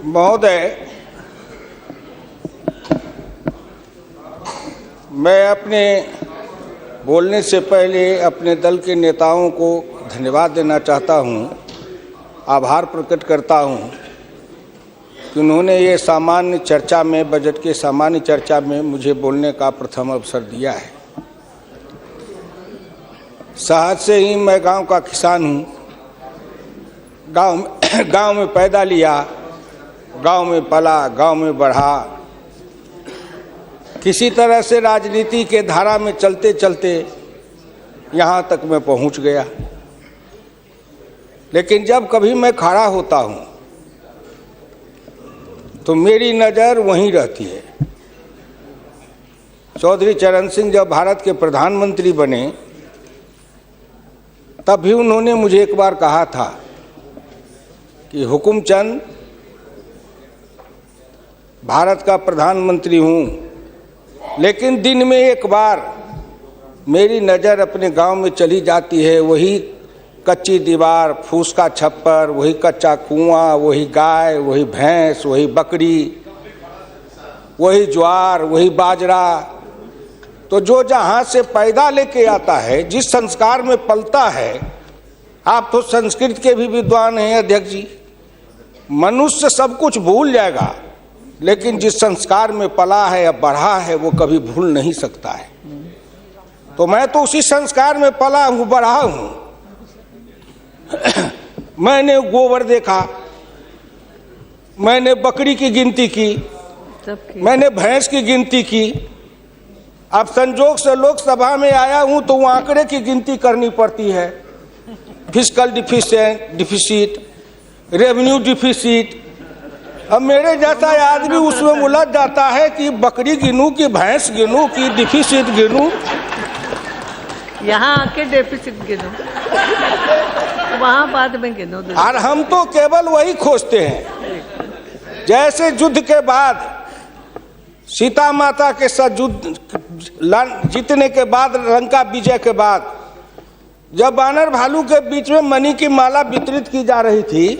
महोदय, मैं अपने बोलने से पहले अपने दल के नेताओं को धन्यवाद देना चाहता हूं, आभार प्रकट करता हूं कि उन्होंने ये सामान्य चर्चा में, बजट के सामान्य चर्चा में मुझे बोलने का प्रथम अवसर दिया है। सहज से ही मैं गांव का किसान हूं, गांव में पैदा लिया, गांव में पला, गांव में बढ़ा। किसी तरह से राजनीति के धारा में चलते चलते यहाँ तक मैं पहुँच गया। लेकिन जब कभी मैं खड़ा होता हूँ तो मेरी नज़र वहीं रहती है। चौधरी चरण सिंह जब भारत के प्रधानमंत्री बने तब भी उन्होंने मुझे एक बार कहा था कि हुकुमचंद, भारत का प्रधानमंत्री हूँ, लेकिन दिन में एक बार मेरी नज़र अपने गांव में चली जाती है। वही कच्ची दीवार, फूस का छप्पर, वही कच्चा कुआं, वही गाय, वही भैंस, वही बकरी, वही ज्वार, वही बाजरा। तो जो जहाँ से पैदा लेके आता है, जिस संस्कार में पलता है, आप तो संस्कृत के भी विद्वान हैं अध्यक्ष जी, मनुष्य सब कुछ भूल जाएगा, लेकिन जिस संस्कार में पला है या बढ़ा है वो कभी भूल नहीं सकता है। तो मैं तो उसी संस्कार में पला हूँ, बढ़ा हूँ। मैंने गोबर देखा, मैंने बकरी की गिनती की, मैंने भैंस की गिनती की। अब संजोग से लोकसभा में आया हूँ तो वो आंकड़े की गिनती करनी पड़ती है। Fiscal deficit, revenue deficit. अब मेरे जैसा आदमी उसमें उलझ जाता है कि बकरी गिनूं कि भैंस गिनूं कि डिफिसिट गिनूं। यहाँ आके डेफिसिट गिनो, वहाँ बाद में गिनो। और हम तो केवल वही खोजते हैं। जैसे युद्ध के बाद, सीता माता के साथ युद्ध जीतने के बाद, लंका विजय के बाद, जब बानर भालू के बीच में मणि की माला वितरित की जा रही थी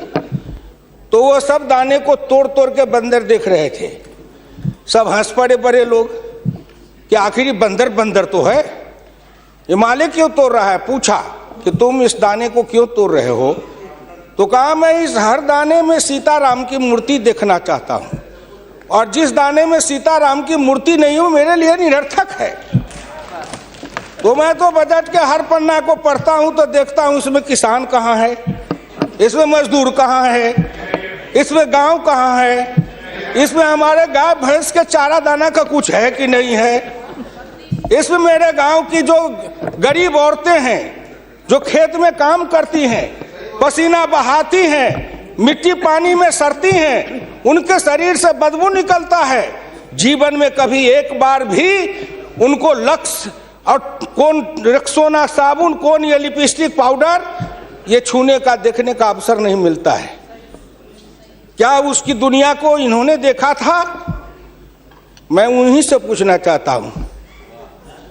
तो वो सब दाने को तोड़ तोड़ के बंदर देख रहे थे। सब हंस पड़े बड़े लोग कि आखिर बंदर बंदर तो है, ये माले क्यों तोड़ रहा है। पूछा कि तुम इस दाने को क्यों तोड़ रहे हो? तो कहा मैं इस हर दाने में सीताराम की मूर्ति देखना चाहता हूँ, और जिस दाने में सीताराम की मूर्ति नहीं हो मेरे लिए निरर्थक है। तो मैं तो बजट के हर पन्ना को पढ़ता हूँ तो देखता हूँ इसमें किसान कहाँ है, इसमें मजदूर कहाँ है, इसमें गांव कहाँ है, इसमें हमारे गाय भैंस के चारा दाना का कुछ है कि नहीं है, इसमें मेरे गांव की जो गरीब औरतें हैं जो खेत में काम करती हैं, पसीना बहाती हैं, मिट्टी पानी में सड़ती हैं, उनके शरीर से बदबू निकलता है। जीवन में कभी एक बार भी उनको लक्स और कौन रेक्सोना साबुन, कौन ये लिपस्टिक पाउडर, ये छूने का, देखने का अवसर नहीं मिलता है। क्या उसकी दुनिया को इन्होंने देखा था? मैं उन्हीं से पूछना चाहता हूं।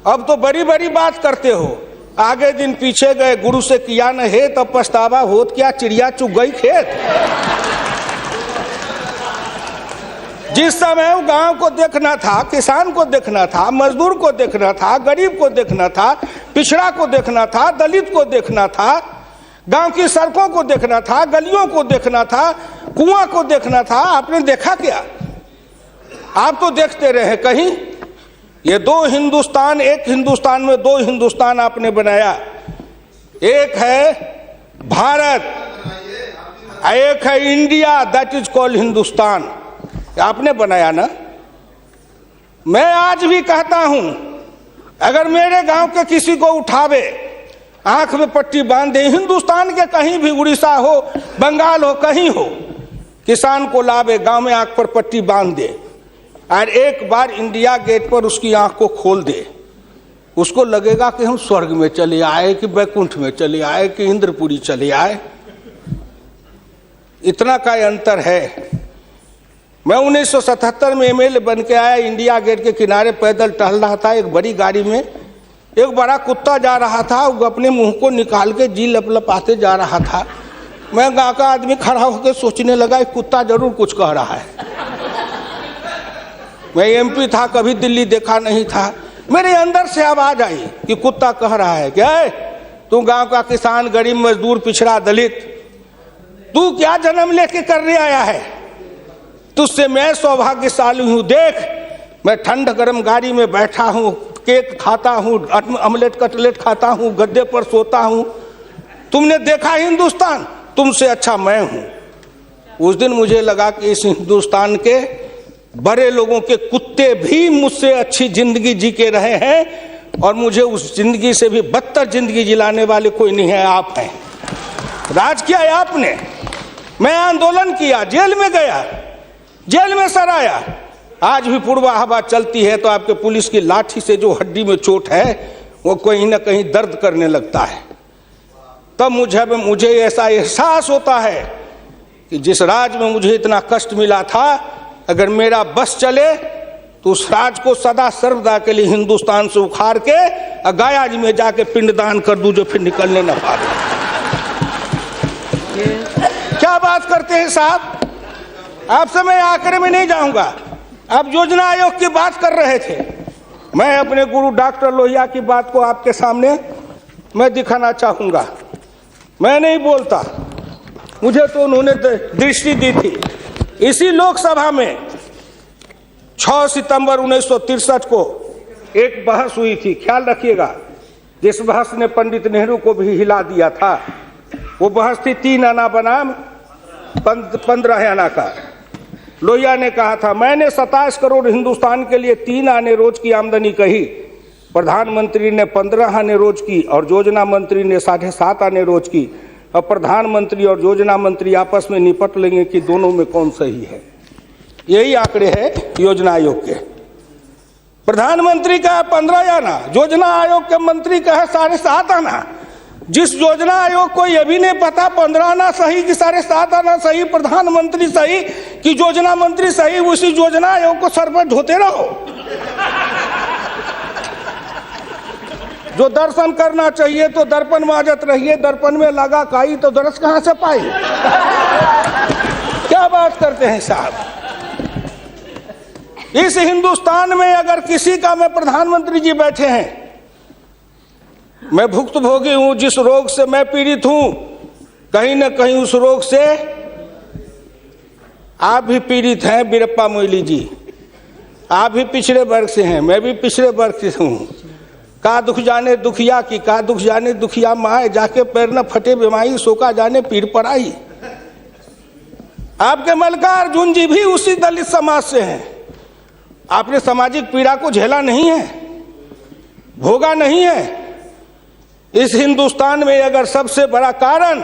अब तो बड़ी बड़ी बात करते हो, आगे दिन पीछे गए, गुरु से किया न है तब पछतावा होत क्या, चिड़िया चुग गई खेत। जिस समय गांव को देखना था, किसान को देखना था, मजदूर को देखना था, गरीब को देखना था, पिछड़ा को देखना था, दलित को देखना था, गांव की सड़कों को देखना था, गलियों को देखना था, कुआं को देखना था, आपने देखा क्या? आप तो देखते रहे कहीं। ये दो हिंदुस्तान, एक हिंदुस्तान में दो हिंदुस्तान आपने बनाया। एक है भारत, एक है India, that is called Hindustan. आपने बनाया ना। मैं आज भी कहता हूं, अगर मेरे गांव के किसी को उठावे, आंख में पट्टी बांध दे, हिंदुस्तान के कहीं भी, उड़ीसा हो, बंगाल हो, कहीं हो, किसान को लावे, गांव में आंख पर पट्टी बांध दे और एक बार इंडिया गेट पर उसकी आंख को खोल दे, उसको लगेगा कि हम स्वर्ग में चले आए, कि बैकुंठ में चले आए, कि इंद्रपुरी चले आए। इतना का अंतर है। मैं 1977 में एमएलए बन के आया, इंडिया गेट के किनारे पैदल टहल रहा था, एक बड़ी गाड़ी में एक बड़ा कुत्ता जा रहा था, वो अपने मुंह को निकाल के जी लपलपाते जा रहा था। मैं गांव का आदमी खड़ा होकर सोचने लगा कुत्ता जरूर कुछ कह रहा है। मैं एमपी था, कभी दिल्ली देखा नहीं था, मेरे अंदर से आवाज आई कि कुत्ता कह रहा है क्या है, तू गांव का किसान, गरीब, मजदूर, पिछड़ा, दलित, तू क्या जन्म लेके करने आया है? तुझसे मैं सौभाग्यशाली हूं। देख, मैं ठंड गर्म गाड़ी में बैठा हूं, केक खाता हूं, ऑमलेट कटलेट खाता हूं, गद्दे पर सोता हूं। तुमने देखा हिंदुस्तान, तुमसे अच्छा मैं हूं। उस दिन मुझे लगा कि इस हिंदुस्तान के बड़े लोगों के कुत्ते भी मुझसे अच्छी जिंदगी जी के रहे हैं, और मुझे उस जिंदगी से भी बदतर जिंदगी जिलाने वाले कोई नहीं है, आप हैं। राज किया है आपने। मैं आंदोलन किया, जेल में गया, जेल में सर आया। आज भी पूर्वा हवा चलती है तो आपके पुलिस की लाठी से जो हड्डी में चोट है वो कहीं ना कहीं दर्द करने लगता है। तब मुझे ऐसा एहसास होता है कि जिस राज में मुझे इतना कष्ट मिला था, अगर मेरा बस चले तो उस राज को सदा सर्वदा के लिए हिंदुस्तान से उखाड़ के गया जी में जाके पिंडदान कर दूं, जो फिर निकलने न पाए। क्या बात करते हैं साहब, आपसे मैं आखिर में नहीं जाऊंगा। आप योजना आयोग की बात कर रहे थे, मैं अपने गुरु डॉक्टर लोहिया की बात को आपके सामने मैं दिखाना चाहूंगा। मैं नहीं बोलता, मुझे तो उन्होंने दृष्टि दी थी। इसी लोकसभा में 6 सितंबर 1963 को एक बहस हुई थी, ख्याल रखिएगा, जिस बहस ने पंडित नेहरू को भी हिला दिया था। वो बहस थी 3 आना बनाम 15 आना का। लोहिया ने कहा था, मैंने 27 करोड़ हिंदुस्तान के लिए 3 आने रोज की आमदनी कही, प्रधानमंत्री ने 15 आने रोज की और योजना मंत्री ने 7.5 आने रोज की। अब प्रधानमंत्री और योजना मंत्री आपस में निपट लेंगे कि दोनों में कौन सही है। यही आंकड़े हैं योजना आयोग के। प्रधानमंत्री का 15 आना, योजना आयोग के मंत्री का है 7.5 आना। जिस योजना आयोग को यह भी नहीं पता 15 आना सही कि 7.5 आना सही, प्रधानमंत्री सही कि योजना मंत्री सही, उसी योजना आयोग को सर पर ढोते रहो। जो दर्शन करना चाहिए तो दर्पण माजत रहिए, दर्पण में लगा काई तो दरस कहां से पाई। क्या बात करते हैं साहब। इस हिंदुस्तान में अगर किसी का, मैं प्रधानमंत्री जी बैठे हैं, मैं भुक्तभोगी हूं, जिस रोग से मैं पीड़ित हूं, कहीं ना कहीं उस रोग से आप भी पीड़ित हैं। वीरप्पा मोइली जी, आप भी पिछड़े वर्ग से हैं, मैं भी पिछड़े वर्ग से हूं। का दुख जाने दुखिया की, का दुख जाने दुखिया माए, जाके पैर न फटे बीमारी, सोका जाने पीर पर आई। आपके मल्लिकार्जुन जी भी उसी दलित समाज से हैं। आपने सामाजिक पीड़ा को झेला नहीं है, भोगा नहीं है। इस हिंदुस्तान में अगर सबसे बड़ा कारण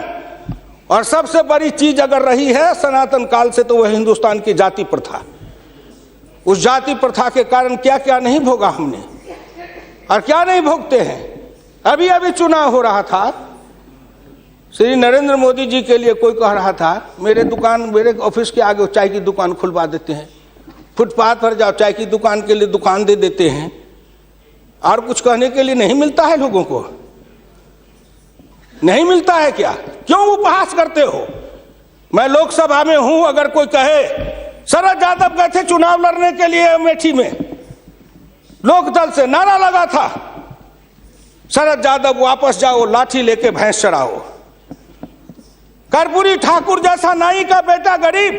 और सबसे बड़ी चीज अगर रही है सनातन काल से, तो वह हिंदुस्तान की जाति प्रथा। उस जाति प्रथा के कारण क्या क्या नहीं भोगा हमने, और क्या नहीं भोगते हैं। अभी अभी चुनाव हो रहा था, श्री नरेंद्र मोदी जी के लिए कोई कह रहा था, मेरे ऑफिस के आगे चाय की दुकान खुलवा देते हैं, फुटपाथ पर जाओ चाय की दुकान के लिए दुकान दे देते हैं। और कुछ कहने के लिए नहीं मिलता है लोगों को, नहीं मिलता है क्या? क्यों उपहास करते हो? मैं लोकसभा में हूं, अगर कोई कहे शरद यादव गए थे चुनाव लड़ने के लिए अमेठी में, लोकदल से नारा लगा था, शरद यादव वापस जाओ, लाठी लेके भैंस चराओ। कर्पूरी ठाकुर जैसा नाई का बेटा गरीब,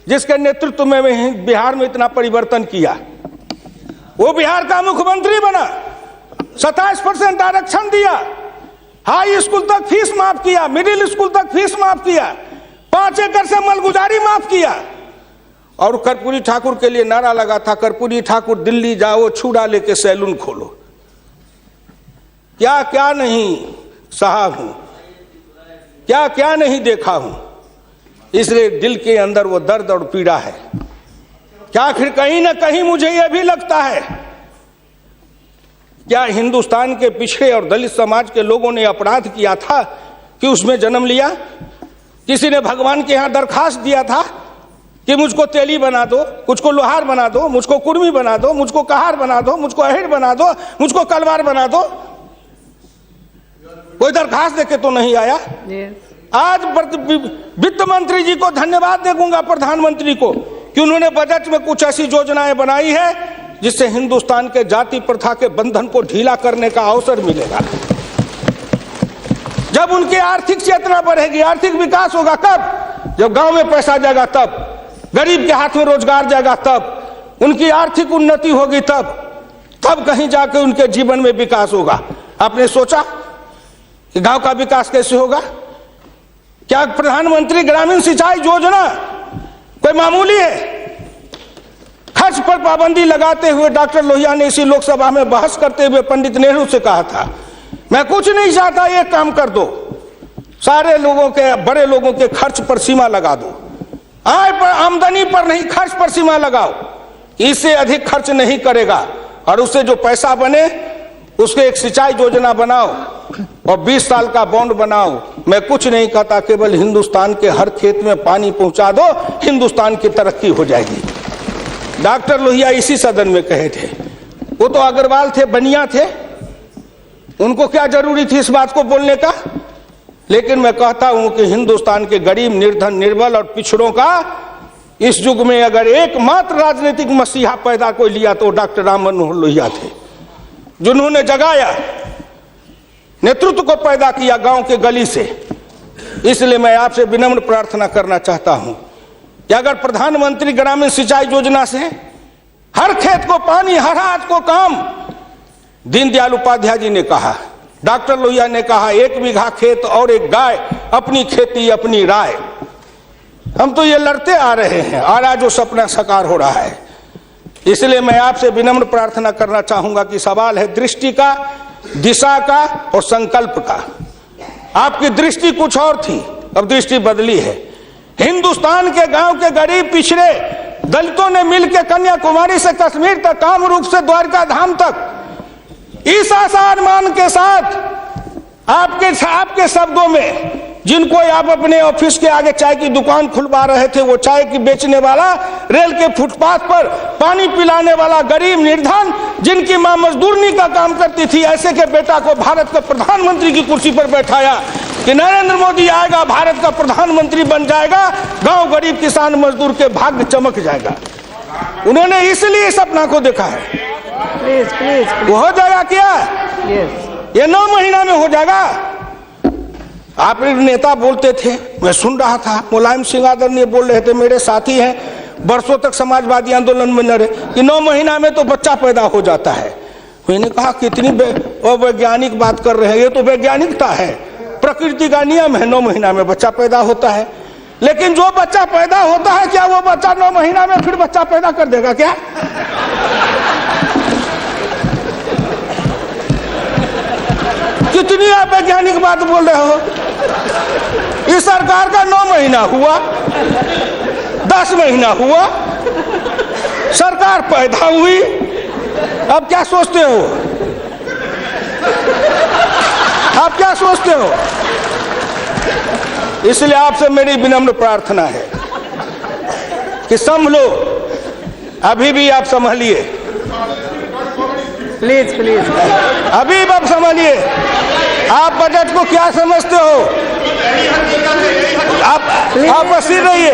जिसके नेतृत्व में बिहार में इतना परिवर्तन किया, वो बिहार का मुख्यमंत्री बना, 27% आरक्षण दिया, हाई स्कूल तक फीस माफ किया, मिडिल स्कूल तक फीस माफ किया, 5 एकड़ से मलगुजारी माफ किया। और कर्पूरी ठाकुर के लिए नारा लगा था, कर्पूरी ठाकुर दिल्ली जाओ, छुड़ा लेके सैलून खोलो। क्या क्या नहीं सहा हूं, क्या क्या नहीं देखा हूं, इसलिए दिल के अंदर वो दर्द और पीड़ा है। क्या आखिर कहीं ना कहीं मुझे यह भी लगता है, क्या हिंदुस्तान के पिछड़े और दलित समाज के लोगों ने अपराध किया था कि उसमें जन्म लिया? किसी ने भगवान के यहां दरखास्त दिया था कि मुझको तेली बना दो, मुझको लोहार बना दो, मुझको कुर्मी बना दो, मुझको कहार बना दो, मुझको अहिर बना दो, मुझको कलवार बना दो? कोई दरखास्त देके तो नहीं आया। आज वित्त मंत्री जी को धन्यवाद दूंगा, प्रधानमंत्री को, कि उन्होंने बजट में कुछ ऐसी योजनाएं बनाई है जिससे हिंदुस्तान के जाति प्रथा के बंधन को ढीला करने का अवसर मिलेगा। जब उनकी आर्थिक चेतना बढ़ेगी, आर्थिक विकास होगा कब? जब गांव में पैसा जाएगा तब, गरीब के हाथ में रोजगार जाएगा तब, उनकी आर्थिक उन्नति होगी तब कहीं जाके उनके जीवन में विकास होगा। आपने सोचा कि गांव का विकास कैसे होगा? क्या प्रधानमंत्री ग्रामीण सिंचाई योजना कोई मामूली है? खर्च पर पाबंदी लगाते हुए डॉक्टर लोहिया ने इसी लोकसभा में बहस करते हुए पंडित नेहरू से कहा था, मैं कुछ नहीं चाहता, एक काम कर दो, सारे लोगों के, बड़े लोगों के खर्च पर सीमा लगा दो, आय पर, आमदनी पर नहीं, खर्च पर सीमा लगाओ, इससे अधिक खर्च नहीं करेगा, और उससे जो पैसा बने उसके एक सिंचाई योजना बनाओ और 20 साल का बॉन्ड बनाओ। मैं कुछ नहीं कहता, केवल हिंदुस्तान के हर खेत में पानी पहुंचा दो, हिंदुस्तान की तरक्की हो जाएगी। डॉक्टर लोहिया इसी सदन में कहे थे। वो तो अग्रवाल थे, बनिया थे, उनको क्या जरूरी थी इस बात को बोलने का? लेकिन मैं कहता हूं कि हिंदुस्तान के गरीब, निर्धन, निर्बल और पिछड़ों का इस युग में अगर एकमात्र राजनीतिक मसीहा पैदा कोई लिया तो डॉक्टर राम मनोहर लोहिया थे, जिन्होंने जगाया, नेतृत्व को पैदा किया गांव के गली से। इसलिए मैं आपसे विनम्र प्रार्थना करना चाहता हूं कि अगर प्रधानमंत्री ग्रामीण सिंचाई योजना से हर खेत को पानी, हर हाथ को काम, दीनदयाल उपाध्याय जी ने कहा, डॉक्टर लोहिया ने कहा, 1 बीघा खेत और 1 गाय, अपनी खेती अपनी राय। हम तो ये लड़ते आ रहे हैं और आज वो सपना साकार हो रहा है। इसलिए मैं आपसे विनम्र प्रार्थना करना चाहूंगा कि सवाल है दृष्टि का, दिशा का और संकल्प का। आपकी दृष्टि कुछ और थी, अब दृष्टि बदली है। हिंदुस्तान के गांव के गरीब, पिछड़े दलितों ने मिलकर कन्याकुमारी से कश्मीर तक, कामरूप से द्वारका धाम तक, इस आसान मान के साथ आपके शब्दों में, जिनको आप अपने ऑफिस के आगे चाय की दुकान खुलवा रहे थे, वो चाय की बेचने वाला, रेल के फुटपाथ पर पानी पिलाने वाला गरीब निर्धन, जिनकी मां मजदूरनी का काम करती थी, ऐसे के बेटा को भारत के प्रधानमंत्री की कुर्सी पर बैठाया कि नरेंद्र मोदी आएगा, भारत का प्रधानमंत्री बन जाएगा, गांव गरीब किसान मजदूर के भाग्य चमक जाएगा। उन्होंने इसलिए सपना को देखा है। प्लीज वो हो जाएगा क्या? ये 9 महीना में हो जाएगा। आप नेता बोलते थे, मैं सुन रहा था, मुलायम सिंह आदरणीय बोल रहे थे, मेरे साथी हैं, बरसों तक समाजवादी आंदोलन में लड़े, कि 9 महीना में तो बच्चा पैदा हो जाता है। मैंने कहा कितनी वैज्ञानिक बात कर रहे हैं, ये तो वैज्ञानिकता है, प्रकृति का नियम है, 9 महीना में बच्चा पैदा होता है। लेकिन जो बच्चा पैदा होता है, क्या वो बच्चा 9 महीना में फिर बच्चा पैदा कर देगा क्या? कितनी आप वैज्ञानिक बात बोल रहे हो? इस सरकार का 9 महीना हुआ, 10 महीना हुआ, सरकार पैदा हुई, अब क्या सोचते हो? आप क्या सोचते हो? इसलिए आपसे मेरी विनम्र प्रार्थना है कि संभलो, अभी भी आप संभलिए, प्लीज अभी आप संभलिए। आप बजट को क्या समझते हो? आप बसीर रहिए।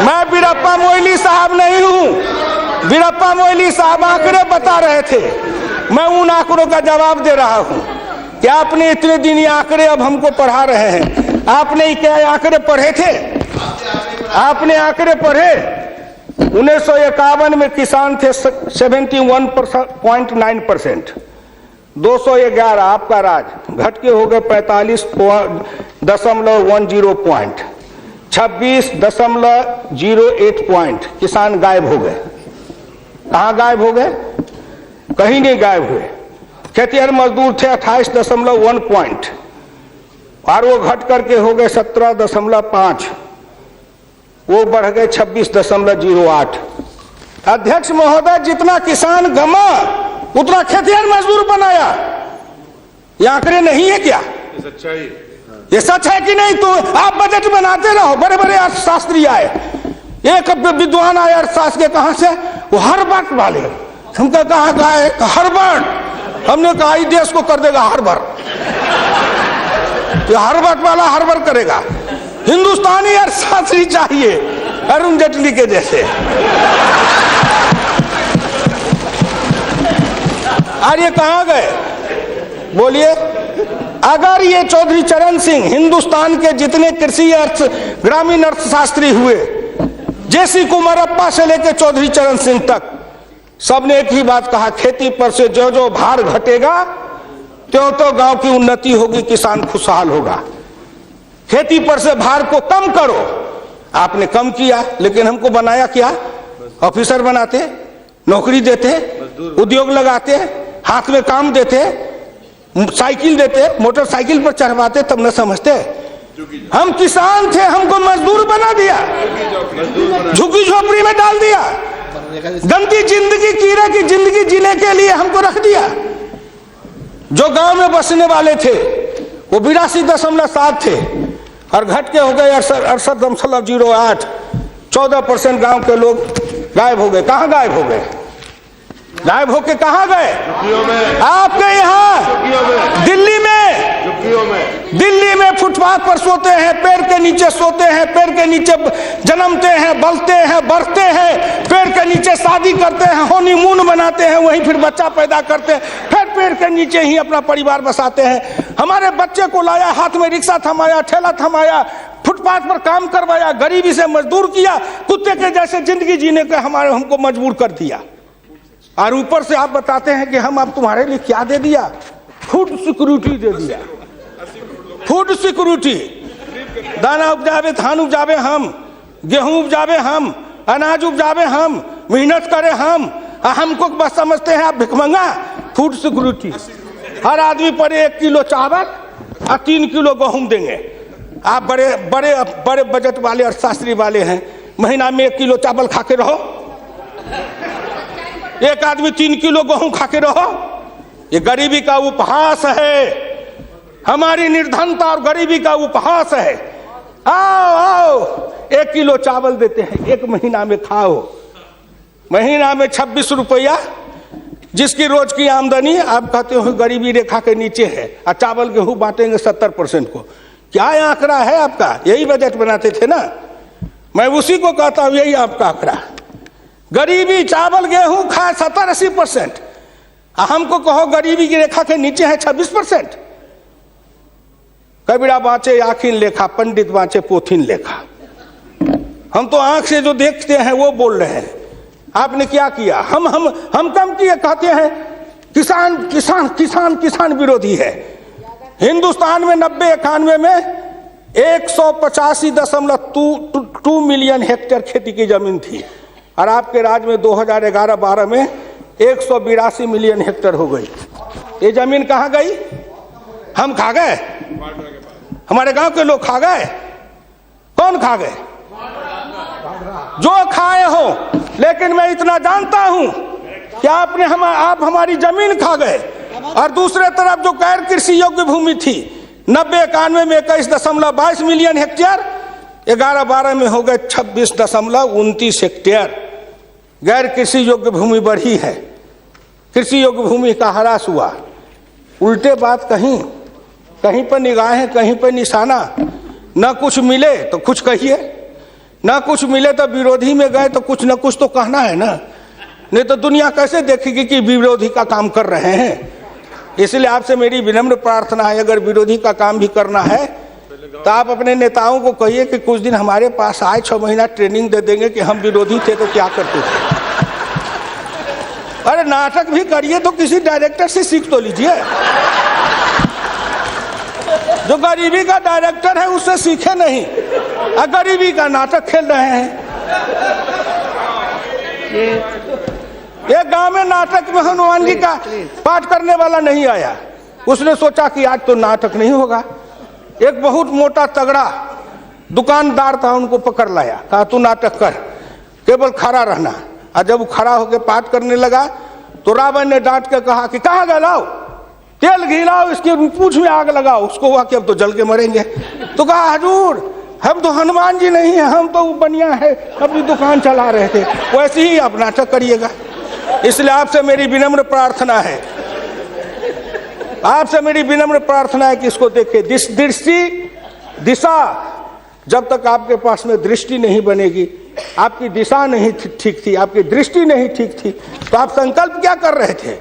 मैं वीरप्पा मोइली साहब नहीं हूं। वीरप्पा मोइली साहब आंकड़े बता रहे थे, मैं उन आंकड़ों का जवाब दे रहा हूं कि आपने इतने दिन ये आंकड़े अब हमको पढ़ा रहे हैं। आपने क्या आंकड़े पढ़े थे? आपने आंकड़े पढ़े? 1951 में किसान थे 71.9%, 211 आपका राज, घट के हो गए 45.10 पॉइंट, 26.08 पॉइंट किसान गायब हो गए। कहाँ गायब हो गए? कहीं नहीं गायब हुए। खेतिहर मजदूर थे 28.1 पॉइंट, और वो घट करके हो गए 17.5, वो बढ़ गए 26.08। अध्यक्ष महोदय, जितना किसान गमा उतना खेतिहर मजदूर बनाया। ये आंकड़े नहीं है क्या? ये सच है कि नहीं? तो आप बजट बनाते रहो। बड़े बड़े अर्थशास्त्री आए, एक विद्वान आए अर्थशास्त्र के, कहां से? वो हार्वर्ड वाले। हमको कहा गए हार्वर्ड, हमने कहा इस देश को कर देगा हार्वर्ड। ये हर्बट वाला हर्बर करेगा। हिंदुस्तानी अर्थशास्त्री चाहिए अरुण जेटली के जैसे। और ये कहाँ गए बोलिए? अगर ये चौधरी चरण सिंह हिंदुस्तान के जितने कृषि ग्रामीण अर्थशास्त्री हुए, जेसी कुमारप्पा से लेकर चौधरी चरण सिंह तक, सबने एक ही बात कहा, खेती पर से जो जो भार घटेगा त्यों तो गांव की उन्नति होगी, किसान खुशहाल होगा। खेती पर से भार को कम करो। आपने कम किया, लेकिन हमको बनाया क्या? ऑफिसर बनाते, नौकरी देते, उद्योग लगाते, हाथ में काम देते, साइकिल देते, मोटरसाइकिल पर चढ़वाते, तब न समझते। हम किसान थे, हमको मजदूर बना दिया, झुग्गी झोपड़ी में डाल दिया, गंदी जिंदगी, कीड़े की जिंदगी जीने के लिए हमको रख दिया। जो गांव में बसने वाले थे वो 82.7 थे और घट के हो गए 68.08। 14% गांव के लोग गायब हो गए। कहां गायब हो गए? गायब होके कहां गए? आपके यहाँ दिल्ली में फुटपाथ पर सोते हैं, पेड़ के नीचे सोते हैं, पेड़ के नीचे जन्मते हैं, बलते हैं, बढ़ते हैं, पेड़ के नीचे शादी करते हैं, हनीमून मनाते हैं, वहीं फिर बच्चा पैदा करते हैं, फिर पेड़ के नीचे ही अपना परिवार बसाते हैं। हमारे बच्चे को लाया, हाथ में रिक्शा थमाया, ठेला थमाया, फुटपाथ पर काम करवाया, गरीबी से मजदूर किया, कुत्ते के जैसे जिंदगी जीने के हमको मजबूर कर दिया। और ऊपर से आप बताते हैं कि हम अब तुम्हारे लिए क्या दे दिया? फूड सिक्योरिटी दे दिया। फूड सिक्योरिटी, दाना उपजावे, धान उपजावे हम, गेहूं उपजावे हम, अनाज उपजावे हम, मेहनत करे हम, हमको बस समझते हैं आप भिखमंगा। फूड सिक्योरिटी, हर आदमी पर 1 किलो चावल और 3 किलो गेहूं देंगे। आप बड़े बड़े बड़े बजट वाले अर्थशास्त्री वाले हैं, महीना में 1 किलो चावल खा के रहो, एक आदमी 3 किलो गेहूं खा के रहो। ये गरीबी का उपहास है, हमारी निर्धनता और गरीबी का उपहास है। आओ आओ, 1 किलो चावल देते हैं, 1 महीना में खाओ। महीना में 26 रुपया, जिसकी रोज की आमदनी आप कहते हो गरीबी रेखा के नीचे है, और चावल गेहूं बांटेंगे 70% को। क्या आंकड़ा है आपका? यही बजट बनाते थे ना, मैं उसी को कहता हूं, यही आपका आंकड़ा। गरीबी, चावल गेहूं खाए 70-80%, हमको कहो गरीबी की रेखा के नीचे है 26%। कबीरा बाँचे आखिन लेखा, पंडित बाँचे पोथिन लेखा। हम तो आंख से जो देखते हैं वो बोल रहे हैं। आपने क्या किया? हम कम किए, कहते हैं किसान किसान किसान किसान विरोधी है। हिंदुस्तान में 90-91 में 185.2 मिलियन हेक्टेयर खेती की जमीन थी, और आपके राज्य में 2011-12 में 182 मिलियन हेक्टेयर हो गई। ये जमीन कहाँ गई? हम खा गए? हमारे गांव के लोग खा गए? कौन खा गए? जो खाए हो। लेकिन मैं इतना जानता हूं कि आप हमारी जमीन खा गए। और दूसरे तरफ जो गैर कृषि योग्य भूमि थी 90-91 में 21.22 मिलियन हेक्टेयर, 11-12 में हो गए 26.29 हेक्टेयर। गैर कृषि योग्य भूमि बढ़ी है, कृषि योग्य भूमि का ह्रास हुआ। उल्टे बात, कहीं पर निगाहें, कहीं पर निशाना। न कुछ मिले तो कुछ कहिए, न कुछ मिले तो विरोधी में गए तो कुछ न कुछ तो कहना है ना, नहीं तो दुनिया कैसे देखेगी कि विरोधी का काम कर रहे हैं। इसलिए आपसे मेरी विनम्र प्रार्थना है, अगर विरोधी का काम भी करना है तो आप अपने नेताओं को कहिए कि कुछ दिन हमारे पास आए, 6 महीना ट्रेनिंग दे देंगे कि हम विरोधी थे तो क्या करते थे। अरे नाटक भी करिए तो किसी डायरेक्टर से सीख तो लीजिए। जो गरीबी का डायरेक्टर है उससे सीखे नहीं, गरीबी का नाटक खेल रहे हैं। ये गांव में नाटक में हनुमान जी का पाठ करने वाला नहीं आया, उसने सोचा कि आज तो नाटक नहीं होगा। एक बहुत मोटा तगड़ा दुकानदार था, उनको पकड़ लाया, कहा तू नाटक कर, केवल खड़ा रहना। और जब वो खड़ा होकर पाठ करने लगा तो रावण ने डांट के कहा कि कहाँ गए, लाओ तेल घी लाओ, इसके पूंछ में आग लगाओ। उसको हुआ कि अब तो जल के मरेंगे। तो कहा हजूर हम तो हनुमान जी नहीं है, हम तो बनिया है, अपनी दुकान चला रहे थे। वैसे ही आप नाटक करिएगा। इसलिए आपसे मेरी विनम्र प्रार्थना है, आपसे मेरी विनम्र प्रार्थना है कि इसको देखिए। दिशा, जब तक आपके पास में दृष्टि नहीं बनेगी, आपकी दिशा नहीं ठीक थी, आपकी दृष्टि नहीं ठीक थी, तो आप संकल्प क्या कर रहे थे?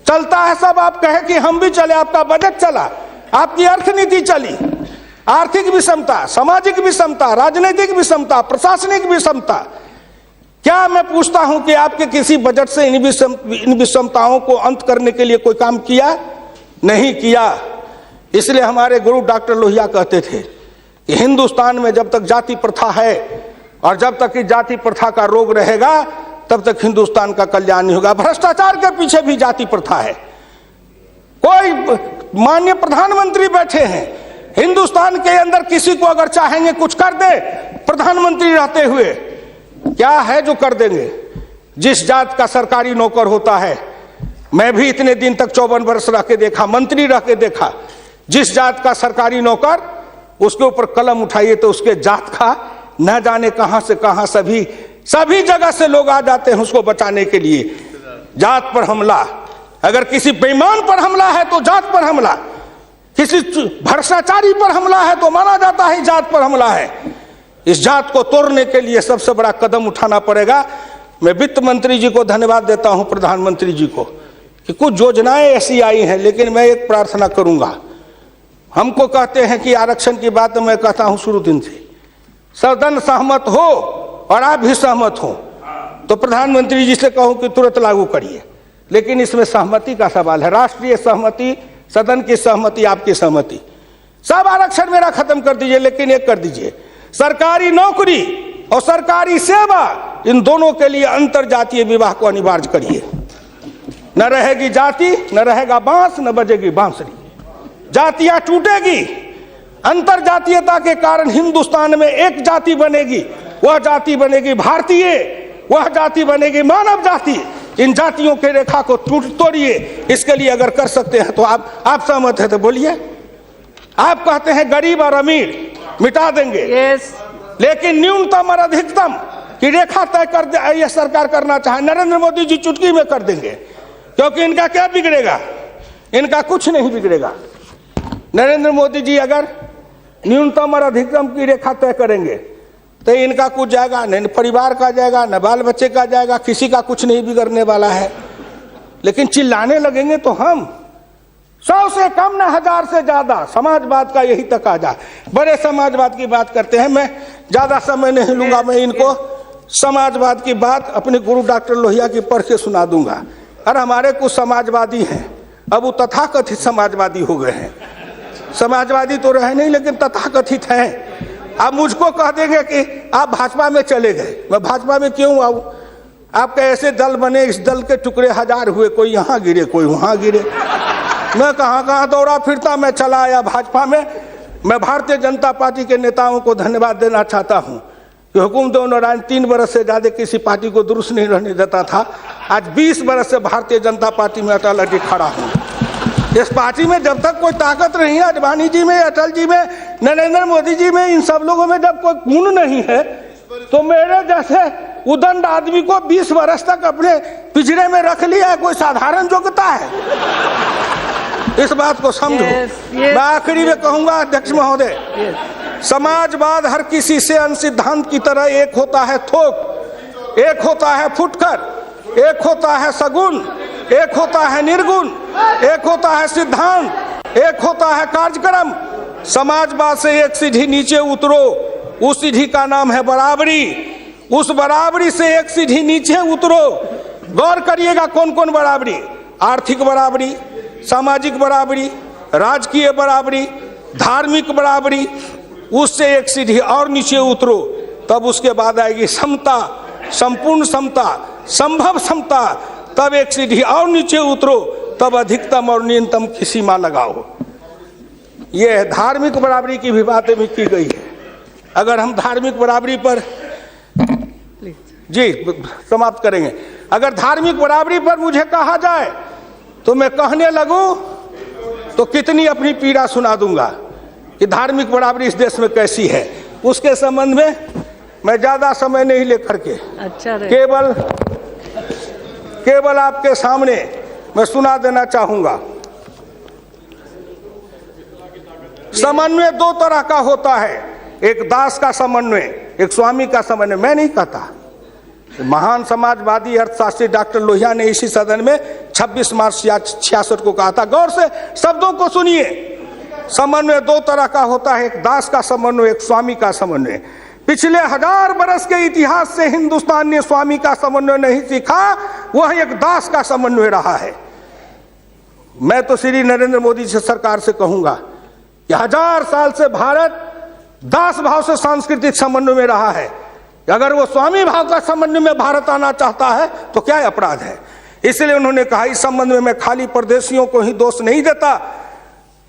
चलता है सब, आप कहे कि हम भी चले, आपका बजट चला, आपकी अर्थनीति चली, आर्थिक विषमता, सामाजिक विषमता, राजनीतिक विषमता, प्रशासनिक विषमता। क्या मैं पूछता हूं कि आपके किसी बजट से इन विषमताओं को अंत करने के लिए कोई काम किया? नहीं किया। इसलिए हमारे गुरु डॉक्टर लोहिया कहते थे कि हिंदुस्तान में जब तक जाति प्रथा है और जब तक इस जाति प्रथा का रोग रहेगा, तब तक हिंदुस्तान का कल्याण नहीं होगा। भ्रष्टाचार के पीछे भी जाति प्रथा है। कोई माननीय प्रधानमंत्री बैठे हैं हिंदुस्तान के अंदर, किसी को अगर चाहेंगे कुछ कर दे प्रधानमंत्री रहते हुए, क्या है जो कर देंगे? जिस जात का सरकारी नौकर होता है, मैं भी इतने दिन तक 54 वर्ष रह के देखा, मंत्री रह के देखा, जिस जात का सरकारी नौकर, उसके ऊपर कलम उठाइए तो उसके जात का न जाने कहां से कहां सभी जगह से लोग आ जाते हैं उसको बचाने के लिए। जात पर हमला, अगर किसी बेईमान पर हमला है तो जात पर हमला, किसी भ्रष्टाचारी पर हमला है तो माना जाता है जात पर हमला है। इस जात को तोड़ने के लिए सबसे बड़ा कदम उठाना पड़ेगा। मैं वित्त मंत्री जी को धन्यवाद देता हूं, प्रधानमंत्री जी को, कि कुछ योजनाएं ऐसी आई हैं, लेकिन मैं एक प्रार्थना करूंगा। हमको कहते हैं कि आरक्षण की बात मैं कहता हूं शुरू दिन से, सदन सहमत हो और आप भी सहमत हो तो प्रधानमंत्री जी से कहूं कि तुरंत लागू करिए। लेकिन इसमें सहमति का सवाल है, राष्ट्रीय सहमति, सदन की सहमति, आपकी सहमति। सब आरक्षण मेरा खत्म कर दीजिए, लेकिन एक कर दीजिए, सरकारी नौकरी और सरकारी सेवा, इन दोनों के लिए अंतर जातीय विवाह को अनिवार्य करिए। न रहेगी जाति, न रहेगा बांस, न बजेगी बांसुरी। जातियां टूटेगी, अंतर जातीयता के कारण हिंदुस्तान में एक जाति बनेगी, वह जाति बनेगी भारतीय, वह जाति बनेगी मानव जाति। इन जातियों के रेखा को तोड़िए। इसके लिए अगर कर सकते हैं तो आप सहमत है तो बोलिए। आप कहते हैं गरीब और अमीर मिटा देंगे, लेकिन न्यूनतम और अधिकतम की रेखा तय कर दे, यह सरकार करना चाहे, नरेंद्र मोदी जी चुटकी में कर देंगे, क्योंकि इनका क्या बिगड़ेगा? इनका कुछ नहीं बिगड़ेगा। नरेंद्र मोदी जी अगर न्यूनतम और अधिकतम की रेखा तय करेंगे तो इनका कुछ जाएगा, न परिवार का जाएगा, न बाल बच्चे का जाएगा, किसी का कुछ नहीं बिगड़ने वाला है। लेकिन चिल्लाने लगेंगे तो हम 100 से कम न 1000 से ज्यादा, समाजवाद का यही तकाजा। बड़े समाजवाद की बात करते हैं, मैं ज्यादा समय नहीं लूंगा, मैं इनको समाजवाद की बात अपने गुरु डॉक्टर लोहिया की पढ़ के सुना दूंगा। और हमारे कुछ समाजवादी हैं, अब वो तथाकथित समाजवादी हो गए हैं। समाजवादी तो रहे नहीं, लेकिन तथाकथित हैं। आप मुझको कह देंगे कि आप भाजपा में चले गए, मैं भाजपा में क्यों आऊं? आपके ऐसे दल बने, इस दल के टुकड़े 1000 हुए, कोई यहाँ गिरे, कोई वहां गिरे। मैं कहाँ दौड़ा फिरता, मैं चला आया भाजपा में। मैं भारतीय जनता पार्टी के नेताओं को धन्यवाद देना चाहता हूं कि हुकुमदेव नारायण 3 बरस से ज्यादा किसी पार्टी को दुरुस्त नहीं रहने देता था। आज 20 बरस से भारतीय जनता पार्टी में अटल अटल खड़ा हूं। इस पार्टी में जब तक कोई ताकत नहीं है, अडवाणी जी में, अटल जी में, नरेंद्र मोदी जी में, इन सब लोगों में जब कोई गुण नहीं है, तो मेरे जैसे उदंड आदमी को 20 वर्ष तक अपने पिंजरे में रख लिया, कोई साधारण योग्यता है? इस बात को समझो। मैं आखिरी में कहूंगा अध्यक्ष महोदय, समाजवाद हर किसी से सिद्धांत की तरह एक होता है थोक, एक होता है फुटकर, एक होता है सगुन, एक होता है निर्गुण, एक होता है सिद्धांत, एक होता है कार्यक्रम। समाजवाद से एक सीढ़ी नीचे उतरो, उस सीढ़ी का नाम है बराबरी। उस बराबरी से एक सीढ़ी नीचे उतरो। गौर करिएगा कौन कौन बराबरी? आर्थिक बराबरी, सामाजिक बराबरी, राजकीय बराबरी, धार्मिक बराबरी। उससे एक सीढ़ी और नीचे उतरो, तब उसके बाद आएगी समता, संपूर्ण समता, संभव समता। तब एक सीढ़ी और नीचे उतरो, तब अधिकतम और न्यूनतम की सीमा लगाओ। ये धार्मिक बराबरी की भी बातें भी की गई है। अगर हम धार्मिक बराबरी पर जी समाप्त करेंगे, अगर धार्मिक बराबरी पर मुझे कहा जाए तो मैं कहने लगूं तो कितनी अपनी पीड़ा सुना दूंगा कि धार्मिक बराबरी इस देश में कैसी है। उसके संबंध में मैं ज्यादा समय नहीं लेकर के केवल आपके सामने मैं सुना देना चाहूंगा। समन्वय दो तरह का होता है, एक दास का समन्वय, एक स्वामी का समन्वय। मैं नहीं कहता, महान समाजवादी अर्थशास्त्री डॉक्टर लोहिया ने इसी सदन में 26 मार्च 66 को कहा था। गौर से शब्दों को सुनिए। समन्वय दो तरह का होता है, एक दास का समन्वय, एक स्वामी का समन्वय। पिछले 1000 बरस के इतिहास से हिंदुस्तान ने स्वामी का समन्वय नहीं सीखा, वह एक दास का समन्वय रहा है। मैं तो श्री नरेंद्र मोदी जी सरकार से कहूंगा कि 1000 साल से भारत दास भाव से सांस्कृतिक समन्वय में रहा है। अगर वो स्वामी भाव का समन्वय में भारत आना चाहता है तो क्या अपराध है। इसलिए उन्होंने कहा इस संबंध में मैं खाली परदेशियों को ही दोष नहीं देता,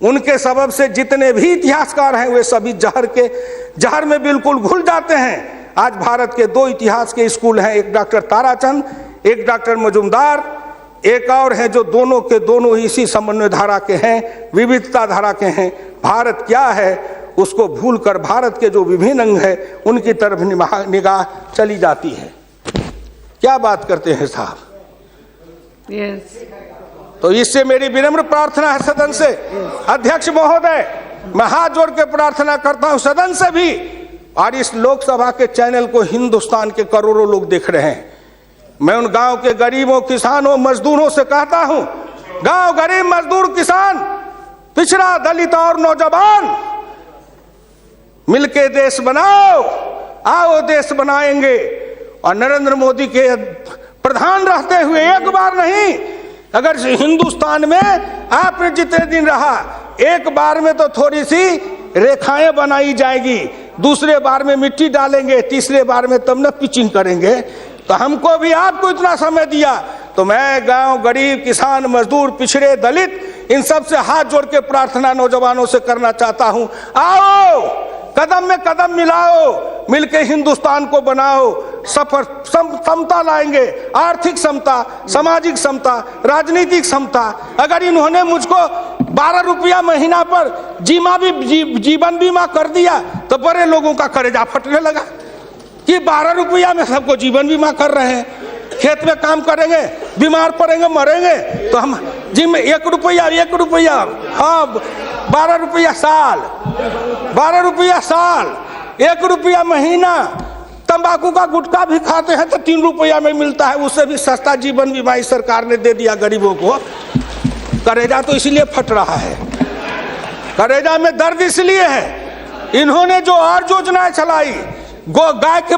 उनके सबब से जितने भी इतिहासकार हैं वे सभी जहर में बिल्कुल घुल जाते हैं। आज भारत के 2 इतिहास के स्कूल हैं, एक डॉक्टर ताराचंद, एक डॉक्टर मजुमदार, एक और है जो दोनों के दोनों इसी समन्वय धारा के हैं, विविधता धारा के हैं। भारत क्या है उसको भूलकर भारत के जो विभिन्न अंग है उनकी तरफ निगाह चली जाती है। क्या बात करते हैं साहब। तो इससे मेरी विनम्र प्रार्थना है सदन से, अध्यक्ष महोदय, मैं हाथ जोड़ के प्रार्थना करता हूं सदन से भी, और इस लोकसभा के चैनल को हिंदुस्तान के करोड़ों लोग देख रहे हैं। मैं उन गांव के गरीबों, किसानों, मजदूरों से कहता हूं, गांव गरीब, मजदूर, किसान, पिछड़ा, दलित और नौजवान, मिलके देश बनाओ, आओ देश बनाएंगे। और नरेंद्र मोदी के प्रधान रहते हुए एक बार नहीं, अगर हिंदुस्तान में आपने जितने दिन रहा, एक बार में तो थोड़ी सी रेखाएं बनाई जाएगी, दूसरे बार में मिट्टी डालेंगे, तीसरे बार में तब न पिचिंग करेंगे। तो हमको भी आपको इतना समय दिया, तो मैं गांव गरीब, किसान, मजदूर, पिछड़े, दलित, इन सब से हाथ जोड़ के प्रार्थना नौजवानों से करना चाहता हूं, आओ कदम में कदम मिलाओ, मिलके हिंदुस्तान को बनाओ, समता लाएंगे, आर्थिक समता, सामाजिक समता, राजनीतिक समता। अगर इन्होंने मुझको 12 रुपया महीना पर जीवन बीमा कर दिया तो बड़े लोगों का कलेजा फटने लगा कि 12 रुपया में सबको जीवन बीमा कर रहे हैं। खेत में काम करेंगे, बीमार पड़ेंगे, मरेंगे, तो हम जिम 1 रुपया, हाँ 12 रुपया साल, 12 रुपया साल, 1 रुपया महीना। तंबाकू का गुटखा भी खाते हैं तो 3 रुपया में मिलता है, उससे भी सस्ता जीवन बीमा इस सरकार ने दे दिया गरीबों को। करेजा तो इसलिए फट रहा है, करेजा में दर्द इसलिए है, इन्होंने जो और योजनाएं चलाई, गाय के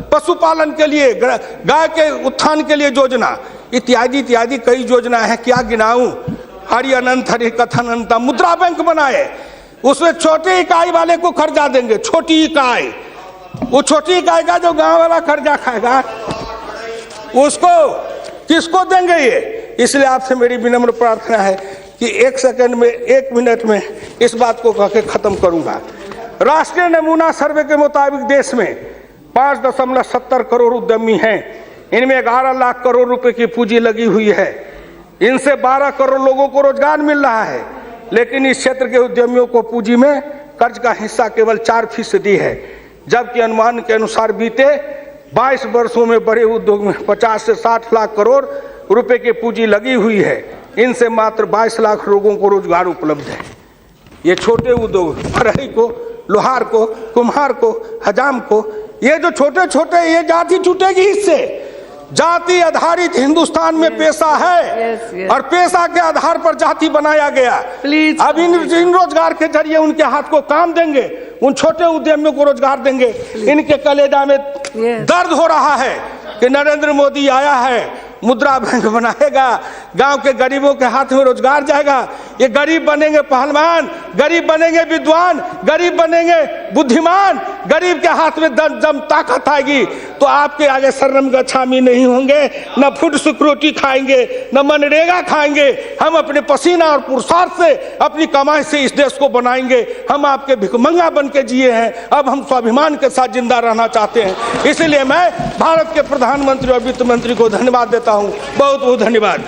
पशुपालन के लिए, गाय के उत्थान के लिए योजना, इत्यादि इत्यादि कई योजनाएं हैं, क्या गिनाऊं। हरि अनंत हरि कथन अनंत। मुद्रा बैंक बनाए, उसमें छोटे इकाई वाले को कर्जा देंगे, छोटी इकाई, वो छोटी इकाई का जो गांव वाला कर्जा खाएगा उसको किसको देंगे ये। इसलिए आपसे मेरी विनम्र प्रार्थना है कि 1 सेकंड में, 1 मिनट में इस बात को कह के खत्म करूंगा। राष्ट्रीय नमूना सर्वे के मुताबिक देश में 5.70 करोड़ उद्यमी हैं, इनमें 11 लाख करोड़ रुपए की पूंजी लगी हुई है, इनसे 12 करोड़ लोगों को रोजगार मिल रहा है। लेकिन इस क्षेत्र के उद्यमियों को पूंजी में कर्ज का हिस्सा केवल 4% है, जबकि अनुमान के अनुसार बीते 22 वर्षों में बड़े उद्योग में 50 से 60 लाख करोड़ रुपए की पूंजी लगी हुई है, इनसे मात्र 22 लाख लोगों को रोजगार उपलब्ध है। ये छोटे उद्योग, फरहई को, लोहार को, कुम्हार को, हजाम को, ये जो छोटे छोटे, ये जाति छूटेगी इससे। जाति आधारित हिंदुस्तान में पेशा है और पेशा के आधार पर जाति बनाया गया। अब इन रोजगार के जरिए उनके हाथ को काम देंगे, उन छोटे उद्यमियों को रोजगार देंगे। इनके कलेजा में दर्द हो रहा है कि नरेंद्र मोदी आया है, मुद्रा बैंक बनाएगा, गांव के गरीबों के हाथ में रोजगार जाएगा। ये गरीब बनेंगे पहलवान, गरीब बनेंगे विद्वान, गरीब बनेंगे बुद्धिमान, गरीब के हाथ में दम ताकत आएगी तो आपके आगे शरणम गच्छामी नहीं होंगे, न फूड सिक्योरिटी खाएंगे, न मनरेगा खाएंगे। हम अपने पसीना और पुरुषार्थ से, अपनी कमाई से इस देश को बनाएंगे। हम आपके भिखमंगा बन के जिए हैं, अब हम स्वाभिमान के साथ जिंदा रहना चाहते हैं। इसलिए मैं भारत के प्रधानमंत्री और वित्त मंत्री को धन्यवाद देता हूं। बहुत बहुत धन्यवाद।